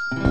Ave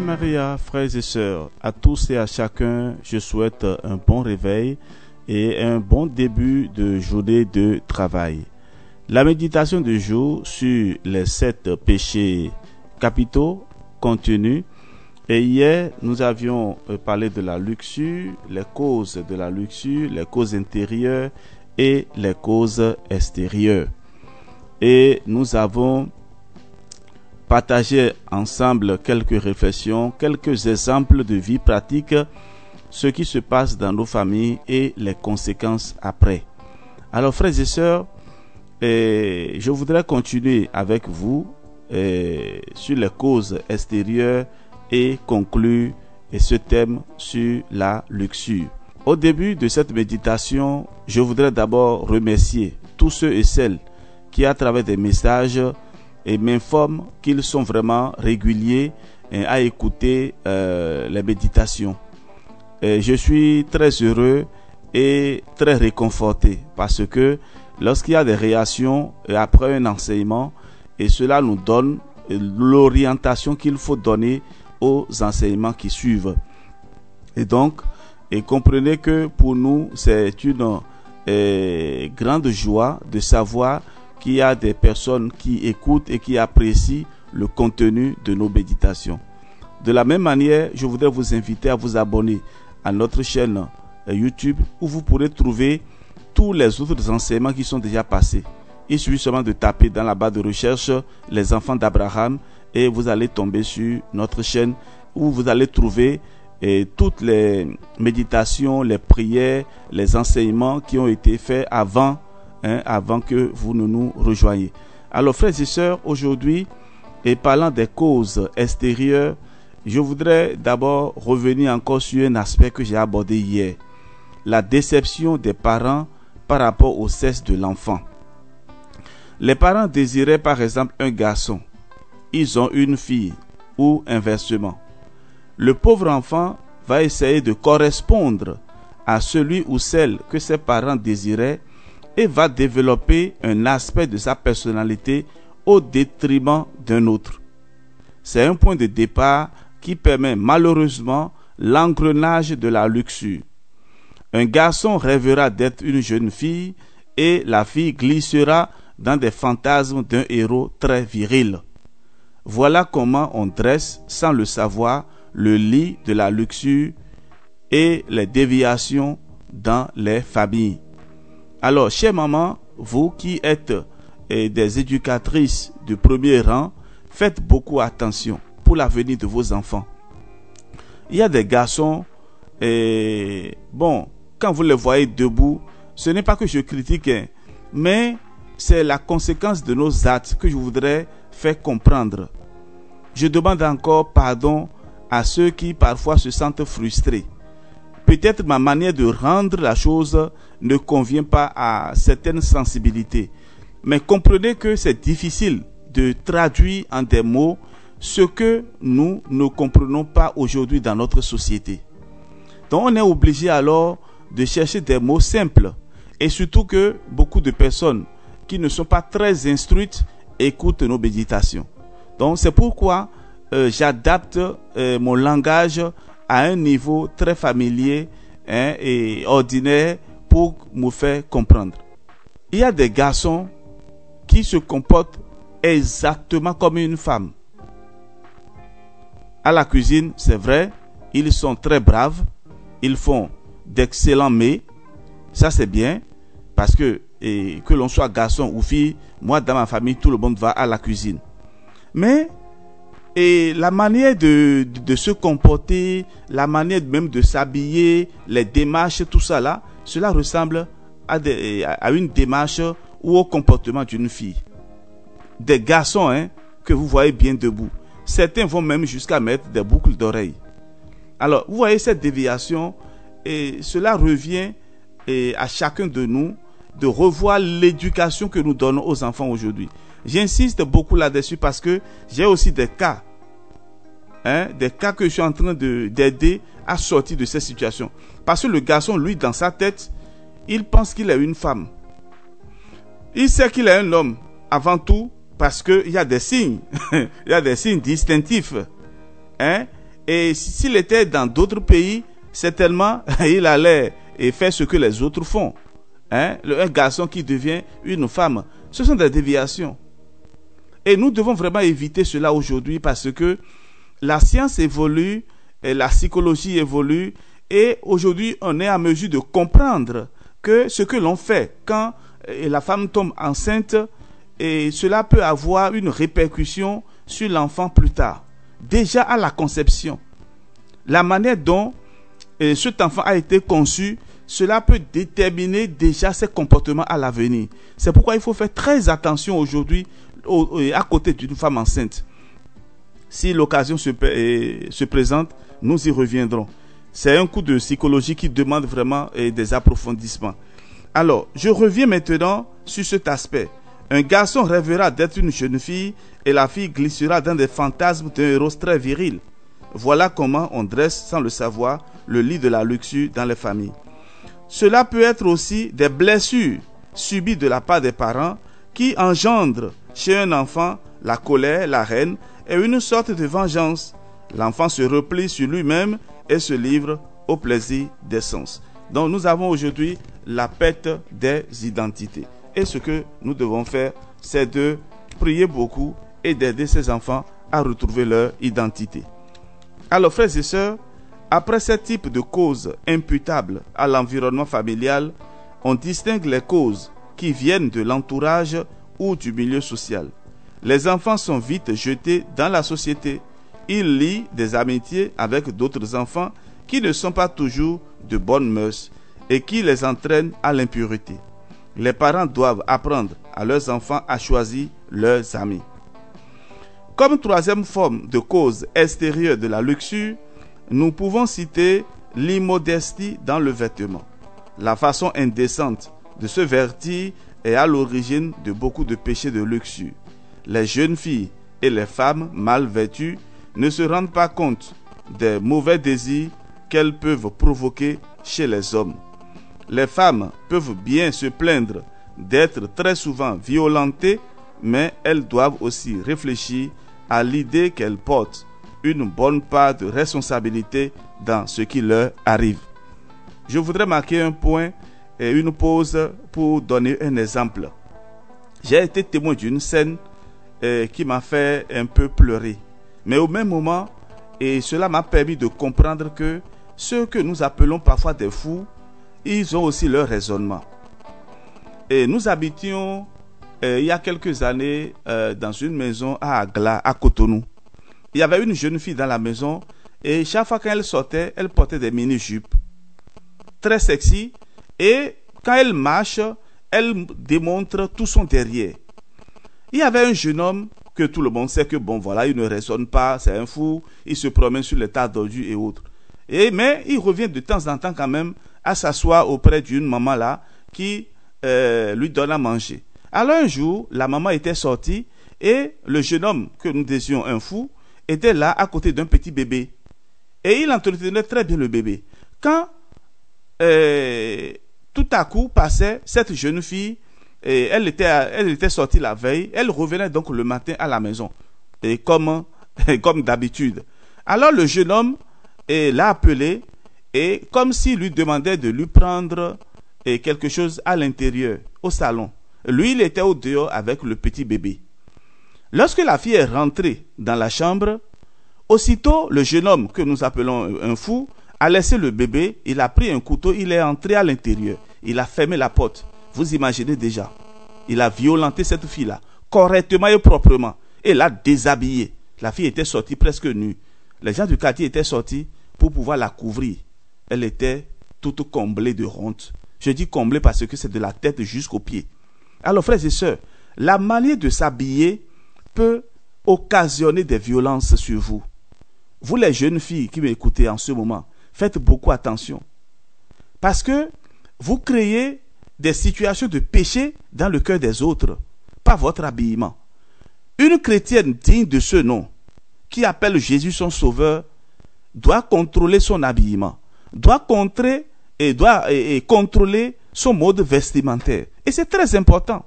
Maria, frères et sœurs, à tous et à chacun, je souhaite un bon réveil et un bon début de journée de travail. La méditation du jour sur les 7 péchés capitaux continue. Et hier, nous avions parlé de la luxure, les causes de la luxure, les causes intérieures et les causes extérieures. Et nous avons partagé ensemble quelques réflexions, quelques exemples de vie pratique, ce qui se passe dans nos familles et les conséquences après. Alors frères et sœurs, je voudrais continuer avec vous sur les causes extérieures et conclure ce thème sur la luxure. Au début de cette méditation, je voudrais d'abord remercier tous ceux et celles qui, à travers des messages, et m'informent qu'ils sont vraiment réguliers à écouter les méditations. Je suis très heureux et très réconforté parce que lorsqu'il y a des réactions après un enseignement, et cela nous donne l'orientation qu'il faut donner aux enseignements qui suivent. Et donc, comprenez que pour nous, c'est une grande joie de savoir qu'il y a des personnes qui écoutent et qui apprécient le contenu de nos méditations. De la même manière, je voudrais vous inviter à vous abonner à notre chaîne YouTube où vous pourrez trouver tous les autres enseignements qui sont déjà passés. Il suffit seulement de taper dans la barre de recherche les enfants d'Abraham et vous allez tomber sur notre chaîne où vous allez trouver toutes les méditations, les prières, les enseignements qui ont été faits avant que vous ne nous rejoigniez. Alors frères et sœurs, aujourd'hui, et parlant des causes extérieures, je voudrais d'abord revenir encore sur un aspect que j'ai abordé hier, la déception des parents par rapport au sexe de l'enfant. Les parents désiraient par exemple un garçon, ils ont une fille, ou inversement. Le pauvre enfant va essayer de correspondre à celui ou celle que ses parents désiraient et va développer un aspect de sa personnalité au détriment d'un autre. C'est un point de départ qui permet malheureusement l'engrenage de la luxure. Un garçon rêvera d'être une jeune fille et la fille glissera dans des fantasmes d'un héros très viril. Voilà comment on dresse, sans le savoir, le lit de la luxure et les déviations dans les familles. Alors, chère maman, vous qui êtes des éducatrices de premier rang, faites beaucoup attention pour l'avenir de vos enfants. Il y a des garçons, quand vous les voyez debout, ce n'est pas que je critique, mais c'est la conséquence de nos actes que je voudrais faire comprendre. Je demande encore pardon à ceux qui parfois se sentent frustrés. Peut-être ma manière de rendre la chose ne convient pas à certaines sensibilités. Mais comprenez que c'est difficile de traduire en des mots ce que nous ne comprenons pas aujourd'hui dans notre société. Donc on est obligé alors de chercher des mots simples. Et surtout que beaucoup de personnes qui ne sont pas très instruites écoutent nos méditations. Donc c'est pourquoi j'adapte mon langage à un niveau très familier et ordinaire pour me faire comprendre. Il y a des garçons qui se comportent exactement comme une femme. À la cuisine, c'est vrai, ils sont très braves, ils font d'excellents mets, ça c'est bien, parce que l'on soit garçon ou fille, moi dans ma famille, tout le monde va à la cuisine. Mais la manière de se comporter, la manière même de s'habiller, les démarches, tout ça là, cela ressemble à une démarche ou au comportement d'une fille. Des garçons que vous voyez bien debout. Certains vont même jusqu'à mettre des boucles d'oreilles. Alors, vous voyez cette déviation, et cela revient à chacun de nous de revoir l'éducation que nous donnons aux enfants aujourd'hui. J'insiste beaucoup là-dessus parce que j'ai aussi des cas que je suis en train d'aider à sortir de cette situation. Parce que le garçon, lui, dans sa tête, il pense qu'il est une femme. Il sait qu'il est un homme avant tout parce qu'il y a des signes. Il y a des signes distinctifs. Et s'il était dans d'autres pays, certainement, il allait faire ce que les autres font. Un garçon qui devient une femme. Ce sont des déviations. Et nous devons vraiment éviter cela aujourd'hui parce que la science évolue, et la psychologie évolue, et aujourd'hui on est à mesure de comprendre que ce que l'on fait quand la femme tombe enceinte, et cela peut avoir une répercussion sur l'enfant plus tard. Déjà à la conception, la manière dont cet enfant a été conçu, cela peut déterminer déjà ses comportements à l'avenir. C'est pourquoi il faut faire très attention aujourd'hui à côté d'une femme enceinte. Si l'occasion se présente, nous y reviendrons. C'est un coup de psychologie qui demande vraiment des approfondissements. Alors, je reviens maintenant sur cet aspect. Un garçon rêvera d'être une jeune fille et la fille glissera dans des fantasmes d'un héros très viril. Voilà comment on dresse, sans le savoir, le lit de la luxure dans les familles. Cela peut être aussi des blessures subies de la part des parents qui engendrent chez un enfant la colère, la haine et une sorte de vengeance. L'enfant se replie sur lui-même et se livre au plaisir des sens. Donc nous avons aujourd'hui la perte des identités. Et ce que nous devons faire, c'est de prier beaucoup et d'aider ces enfants à retrouver leur identité. Alors frères et sœurs, après ce type de causes imputables à l'environnement familial, on distingue les causes qui viennent de l'entourage ou du milieu social. Les enfants sont vite jetés dans la société. Ils lient des amitiés avec d'autres enfants qui ne sont pas toujours de bonnes mœurs et qui les entraînent à l'impureté. Les parents doivent apprendre à leurs enfants à choisir leurs amis. Comme troisième forme de cause extérieure de la luxure, nous pouvons citer l'immodestie dans le vêtement. La façon indécente de se vêtir est à l'origine de beaucoup de péchés de luxure. Les jeunes filles et les femmes mal vêtues ne se rendent pas compte des mauvais désirs qu'elles peuvent provoquer chez les hommes. Les femmes peuvent bien se plaindre d'être très souvent violentées, mais elles doivent aussi réfléchir à l'idée qu'elles portent une bonne part de responsabilité dans ce qui leur arrive. Je voudrais marquer un point et une pause pour donner un exemple. J'ai été témoin d'une scène qui m'a fait un peu pleurer. Mais au même moment, et cela m'a permis de comprendre que ceux que nous appelons parfois des fous, ils ont aussi leur raisonnement. Et nous habitions il y a quelques années dans une maison à Agla, à Cotonou. Il y avait une jeune fille dans la maison et chaque fois qu'elle sortait, elle portait des mini-jupes très sexy et quand elle marche, elle démontre tout son derrière. Il y avait un jeune homme que tout le monde sait que bon voilà, il ne raisonne pas, c'est un fou, il se promène sur les tas d'ordures et autres. Mais il revient de temps en temps quand même à s'asseoir auprès d'une maman là qui lui donne à manger. Alors un jour, la maman était sortie et le jeune homme que nous disions un fou était là à côté d'un petit bébé. Et il entretenait très bien le bébé. Quand tout à coup passait cette jeune fille, et elle était sortie la veille, elle revenait donc le matin à la maison, et comme d'habitude. Alors le jeune homme l'a appelé, et comme s'il lui demandait de lui prendre quelque chose à l'intérieur, au salon. Lui, il était au dehors avec le petit bébé. Lorsque la fille est rentrée dans la chambre, aussitôt le jeune homme que nous appelons un fou a laissé le bébé, il a pris un couteau, il est entré à l'intérieur, il a fermé la porte. Vous imaginez déjà, il a violenté cette fille-là, correctement et proprement, et l'a déshabillée. La fille était sortie presque nue. Les gens du quartier étaient sortis pour pouvoir la couvrir. Elle était toute comblée de honte. Je dis comblée parce que c'est de la tête jusqu'aux pieds. Alors frères et sœurs, la manière de s'habiller peut occasionner des violences sur vous. Vous les jeunes filles qui m'écoutez en ce moment, faites beaucoup attention. Parce que vous créez des situations de péché dans le cœur des autres, par votre habillement. Une chrétienne digne de ce nom, qui appelle Jésus son sauveur, doit contrôler son habillement, doit contrôler son mode vestimentaire. Et c'est très important.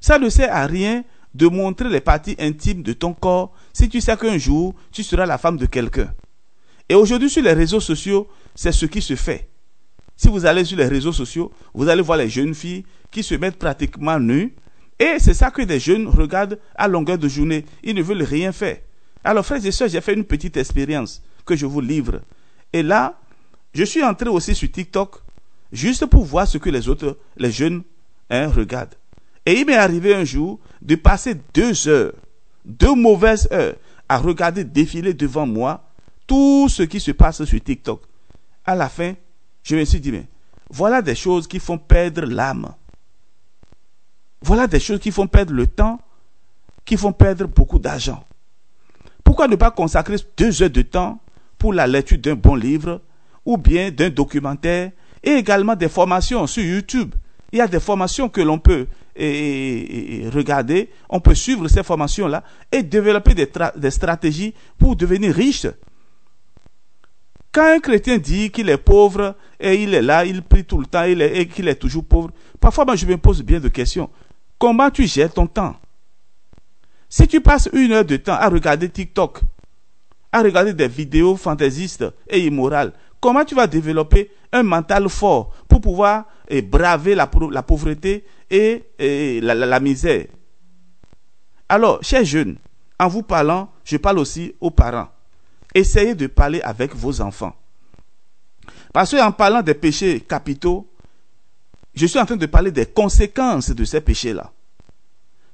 Ça ne sert à rien de montrer les parties intimes de ton corps si tu sais qu'un jour, tu seras la femme de quelqu'un. Et aujourd'hui, sur les réseaux sociaux, c'est ce qui se fait. Si vous allez sur les réseaux sociaux, vous allez voir les jeunes filles qui se mettent pratiquement nues. Et c'est ça que des jeunes regardent à longueur de journée. Ils ne veulent rien faire. Alors, frères et sœurs, j'ai fait une petite expérience que je vous livre. Et là, je suis entré aussi sur TikTok, juste pour voir ce que les jeunes regardent. Et il m'est arrivé un jour de passer 2 heures, 2 mauvaises heures, à regarder défiler devant moi tout ce qui se passe sur TikTok. À la fin, je me suis dit, mais voilà des choses qui font perdre l'âme. Voilà des choses qui font perdre le temps, qui font perdre beaucoup d'argent. Pourquoi ne pas consacrer 2 heures de temps pour la lecture d'un bon livre ou bien d'un documentaire et également des formations sur YouTube? Il y a des formations que l'on peut regarder, on peut suivre ces formations-là et développer des stratégies pour devenir riche. Quand un chrétien dit qu'il est pauvre et il est là, il prie tout le temps et qu'il est toujours pauvre, parfois je me pose bien de questions. Comment tu gères ton temps? Si tu passes 1 heure de temps à regarder TikTok, à regarder des vidéos fantaisistes et immorales, comment tu vas développer un mental fort pour pouvoir braver la pauvreté et la misère? Alors, chers jeunes, en vous parlant, je parle aussi aux parents. Essayez de parler avec vos enfants. Parce qu'en parlant des péchés capitaux, je suis en train de parler des conséquences de ces péchés-là.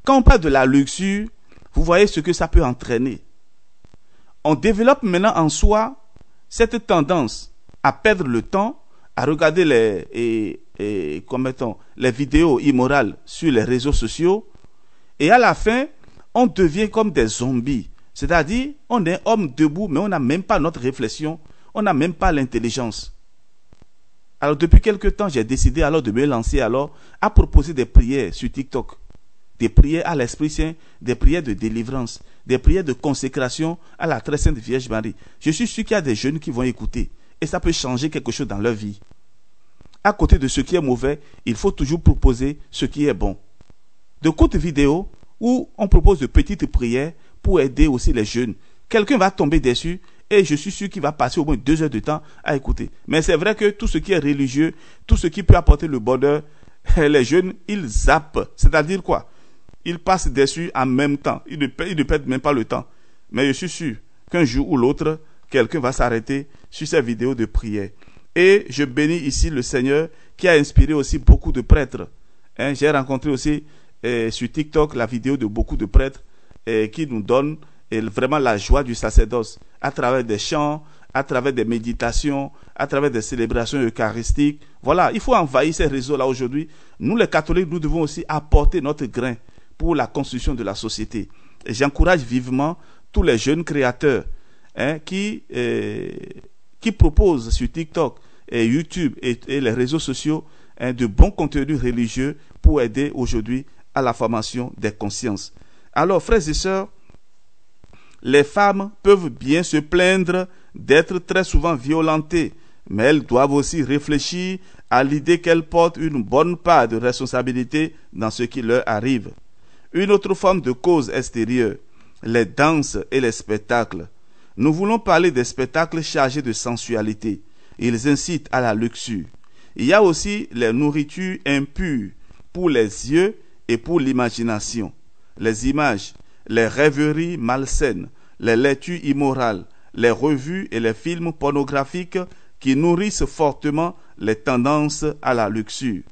Quand on parle de la luxure, vous voyez ce que ça peut entraîner. On développe maintenant en soi cette tendance à perdre le temps, à regarder les vidéos immorales sur les réseaux sociaux, et à la fin, on devient comme des zombies. C'est-à-dire, on est homme debout, mais on n'a même pas notre réflexion, on n'a même pas l'intelligence. Alors, depuis quelque temps, j'ai décidé alors de me lancer alors à proposer des prières sur TikTok. Des prières à l'Esprit Saint, des prières de délivrance, des prières de consécration à la très sainte Vierge Marie. Je suis sûr qu'il y a des jeunes qui vont écouter et ça peut changer quelque chose dans leur vie. À côté de ce qui est mauvais, il faut toujours proposer ce qui est bon. De courtes vidéos où on propose de petites prières pour aider aussi les jeunes. Quelqu'un va tomber dessus et je suis sûr qu'il va passer au moins 2 heures de temps à écouter. Mais c'est vrai que tout ce qui est religieux, tout ce qui peut apporter le bonheur, les jeunes, ils zappent. C'est-à-dire quoi? Ils passent dessus en même temps. Ils ne perdent même pas le temps. Mais je suis sûr qu'un jour ou l'autre, quelqu'un va s'arrêter sur ces vidéos de prière. Et je bénis ici le Seigneur qui a inspiré aussi beaucoup de prêtres. J'ai rencontré aussi sur TikTok la vidéo de beaucoup de prêtres qui nous donnent vraiment la joie du sacerdoce à travers des chants, à travers des méditations, à travers des célébrations eucharistiques. Voilà, il faut envahir ces réseaux-là aujourd'hui. Nous les catholiques, nous devons aussi apporter notre grain pour la construction de la société. Et j'encourage vivement tous les jeunes créateurs qui proposent sur TikTok et YouTube et les réseaux sociaux de bons contenus religieux pour aider aujourd'hui à la formation des consciences. Alors, frères et sœurs, les femmes peuvent bien se plaindre d'être très souvent violentées, mais elles doivent aussi réfléchir à l'idée qu'elles portent une bonne part de responsabilité dans ce qui leur arrive. Une autre forme de cause extérieure, les danses et les spectacles. Nous voulons parler des spectacles chargés de sensualité. Ils incitent à la luxure. Il y a aussi les nourritures impures pour les yeux et pour l'imagination. Les images, les rêveries malsaines, les lectures immorales, les revues et les films pornographiques qui nourrissent fortement les tendances à la luxure.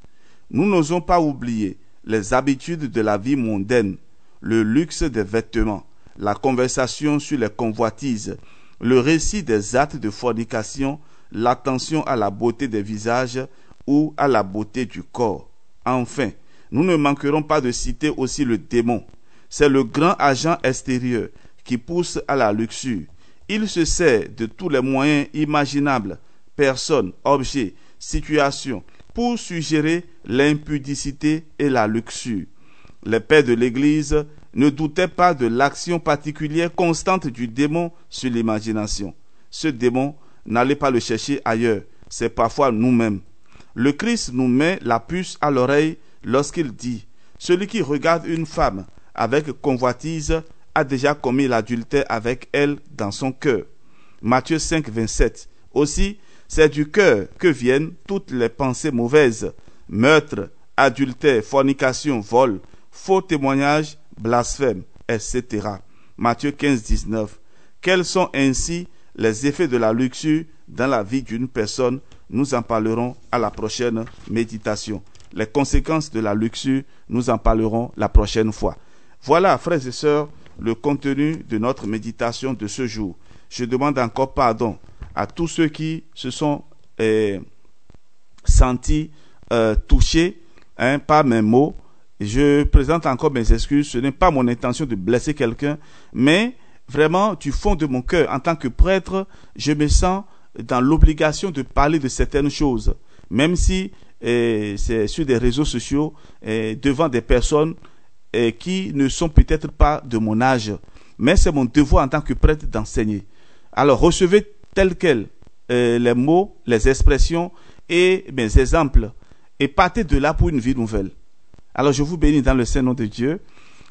Nous n'osons pas oublier les habitudes de la vie mondaine, le luxe des vêtements, la conversation sur les convoitises, le récit des actes de fornication, l'attention à la beauté des visages ou à la beauté du corps. Enfin, nous ne manquerons pas de citer aussi le démon. C'est le grand agent extérieur qui pousse à la luxure. Il se sert de tous les moyens imaginables, personnes, objets, situations, pour suggérer l'impudicité et la luxure. Les pères de l'Église ne doutaient pas de l'action particulière constante du démon sur l'imagination. Ce démon, n'allez pas le chercher ailleurs, c'est parfois nous-mêmes. Le Christ nous met la puce à l'oreille lorsqu'il dit « Celui qui regarde une femme avec convoitise a déjà commis l'adultère avec elle dans son cœur. » Matthieu 5, 27. Aussi, c'est du cœur que viennent toutes les pensées mauvaises, meurtre, adultère, fornication, vol, faux témoignage, blasphème, etc. Matthieu 15, 19. Quels sont ainsi les effets de la luxure dans la vie d'une personne? Nous en parlerons à la prochaine méditation. Les conséquences de la luxure, nous en parlerons la prochaine fois. Voilà, frères et sœurs, le contenu de notre méditation de ce jour. Je demande encore pardon à tous ceux qui se sont sentis touchés par mes mots. Je présente encore mes excuses. Ce n'est pas mon intention de blesser quelqu'un, mais vraiment, du fond de mon cœur, en tant que prêtre, je me sens dans l'obligation de parler de certaines choses, même si c'est sur des réseaux sociaux, devant des personnes qui ne sont peut-être pas de mon âge, mais c'est mon devoir en tant que prêtre d'enseigner. Alors recevez tels quels les mots, les expressions et mes exemples, et partez de là pour une vie nouvelle. Alors je vous bénis dans le saint nom de Dieu,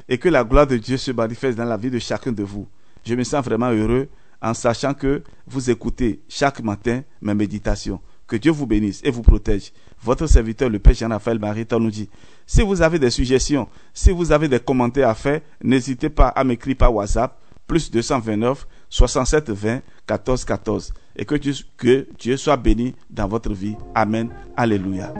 et que la gloire de Dieu se manifeste dans la vie de chacun de vous. Je me sens vraiment heureux en sachant que vous écoutez chaque matin mes méditations. Que Dieu vous bénisse et vous protège. Votre serviteur, le Père Jean-Raphaël Mariton, nous dit, si vous avez des suggestions, si vous avez des commentaires à faire, n'hésitez pas à m'écrire par WhatsApp, plus 229 67 20 14 14. Et que Dieu soit béni dans votre vie. Amen. Alléluia.